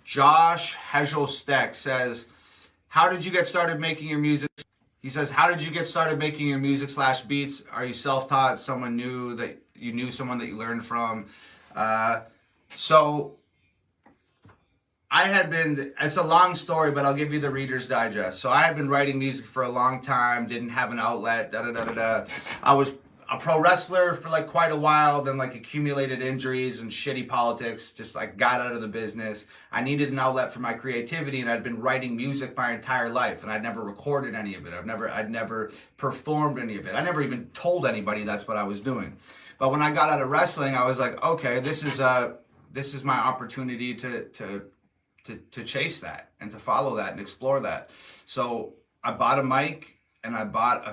Josh Hejostek says, how did you get started making your music? He says, how did you get started making your music / beats? Are you self-taught? Someone knew that you knew someone that you learned from? So I had been, it's a long story, but I'll give you the Reader's Digest. So I had been writing music for a long time, didn't have an outlet, I was a pro wrestler for like quite a while, then like accumulated injuries and shitty politics, just like got out of the business. I needed an outlet for my creativity, and I'd been writing music my entire life, and I'd never recorded any of it. I'd never performed any of it. I never even told anybody that's what I was doing. But when I got out of wrestling, I was like, okay, this is my opportunity to chase that and to follow that and explore that. So I bought a mic, and I bought a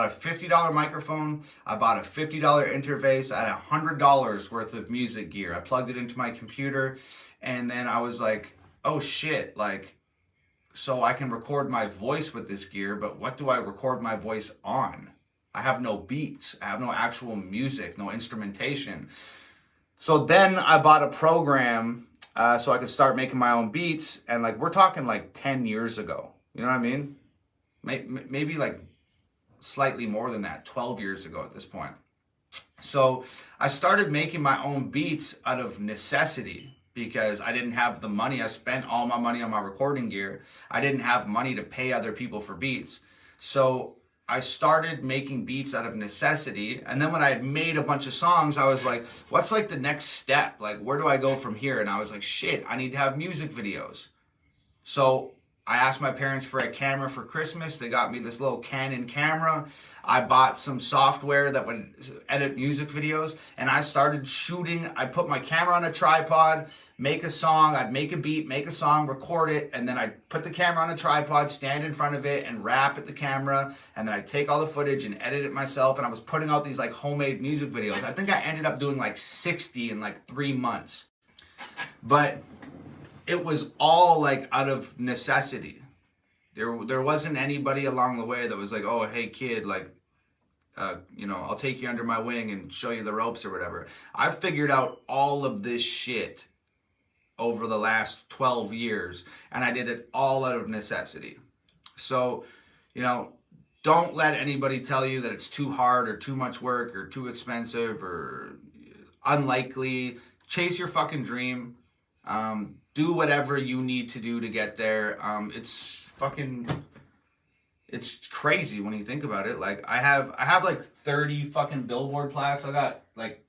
$50 microphone. I bought a $50 interface. I had $100 worth of music gear. I plugged it into my computer, and then I was like, oh shit, like, so I can record my voice with this gear, but what do I record my voice on? I have no beats. I have no actual music, no instrumentation. So then I bought a program so I could start making my own beats, and like, we're talking like 10 years ago. You know what I mean? Maybe like slightly more than that, 12 years ago at this point. So I started making my own beats out of necessity because I didn't have the money. I spent all my money on my recording gear. I didn't have money to pay other people for beats. So I started making beats out of necessity. And then when I had made a bunch of songs, I was like, what's like the next step? Like, where do I go from here? And I was like, shit, I need to have music videos. So I asked my parents for a camera for Christmas. They got me this little Canon camera. I bought some software that would edit music videos, and I started shooting. I put my camera on a tripod, make a song. I'd make a beat, make a song, record it, and then I'd put the camera on a tripod, stand in front of it, and rap at the camera, and then I'd take all the footage and edit it myself, and I was putting out these like homemade music videos. I think I ended up doing like 60 in like 3 months. But it was all like out of necessity. There wasn't anybody along the way that was like, oh, hey kid, like, I'll take you under my wing and show you the ropes or whatever. I've figured out all of this shit over the last 12 years, and I did it all out of necessity. So, don't let anybody tell you that it's too hard or too much work or too expensive or unlikely. Chase your fucking dream. Do whatever you need to do to get there. It's crazy when you think about it. Like, I have like 30 fucking billboard plaques. I got like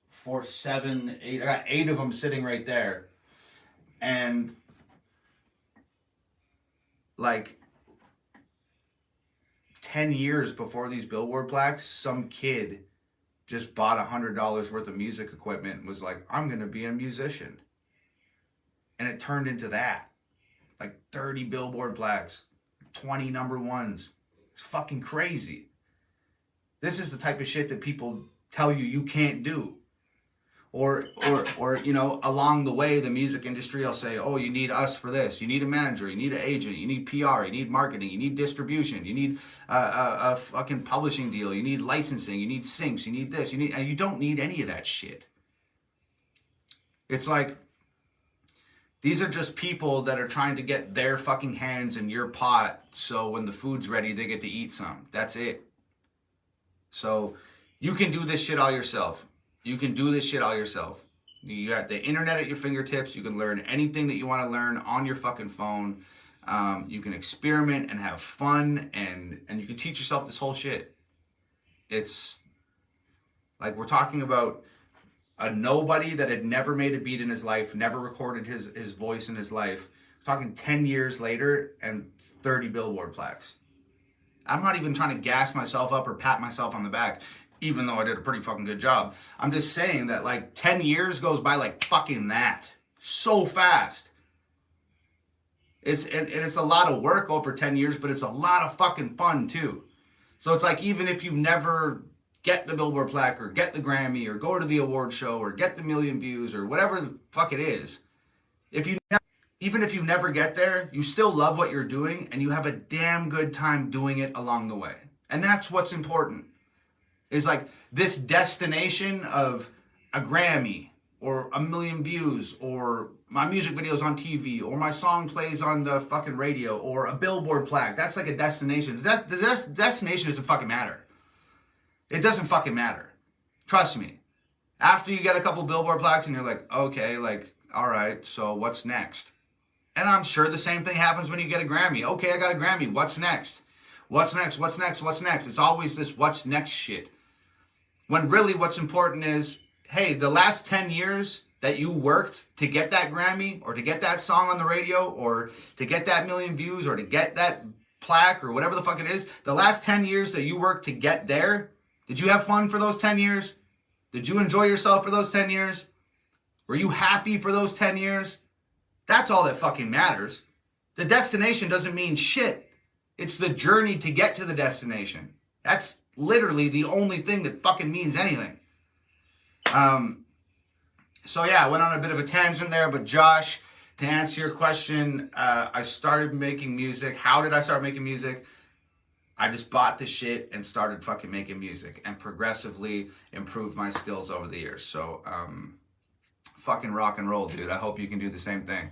4, 7, 8. I got 8 of them sitting right there. And like 10 years before these billboard plaques, some kid just bought $100 worth of music equipment and was like, I'm gonna be a musician. And it turned into that. Like 30 billboard plaques, 20 number ones. It's fucking crazy. This is the type of shit that people tell you can't do. Or along the way, the music industry will say, oh, you need us for this. You need a manager, you need an agent, you need PR, you need marketing, you need distribution, you need a fucking publishing deal, you need licensing, you need syncs, you need this, and you don't need any of that shit. It's like, these are just people that are trying to get their fucking hands in your pot, so when the food's ready, they get to eat some. That's it. So you can do this shit all yourself. You can do this shit all yourself. You got the internet at your fingertips. You can learn anything that you want to learn on your fucking phone. You can experiment and have fun, and you can teach yourself this whole shit. It's like, we're talking about a nobody that had never made a beat in his life, never recorded his voice in his life. We're talking 10 years later and 30 billboard plaques. I'm not even trying to gas myself up or pat myself on the back, even though I did a pretty fucking good job. I'm just saying that like 10 years goes by like fucking that. So fast. It's a lot of work over 10 years, but it's a lot of fucking fun too. So it's like, even if you never get the billboard plaque or get the Grammy or go to the award show or get the million views or whatever the fuck it is, even if you never get there, you still love what you're doing and you have a damn good time doing it along the way. And that's what's important. Is like this destination of a Grammy or a million views or my music video's on TV, or my song plays on the fucking radio, or a billboard plaque. That's like a destination. The destination doesn't fucking matter. It doesn't fucking matter. Trust me. After you get a couple billboard plaques and you're like, okay, like, all right, so what's next? And I'm sure the same thing happens when you get a Grammy. Okay, I got a Grammy. What's next? What's next? What's next? What's next? It's always this what's next shit. When really what's important is, hey, the last 10 years that you worked to get that Grammy, or to get that song on the radio, or to get that million views, or to get that plaque, or whatever the fuck it is, the last 10 years that you worked to get there, did you have fun for those 10 years? Did you enjoy yourself for those 10 years? Were you happy for those 10 years? That's all that fucking matters. The destination doesn't mean shit. It's the journey to get to the destination. That's literally the only thing that fucking means anything. So yeah, I went on a bit of a tangent there, but Josh, to answer your question, I started making music. How did I start making music? I just bought the shit and started fucking making music, and progressively improved my skills over the years. So, fucking rock and roll, dude. I hope you can do the same thing.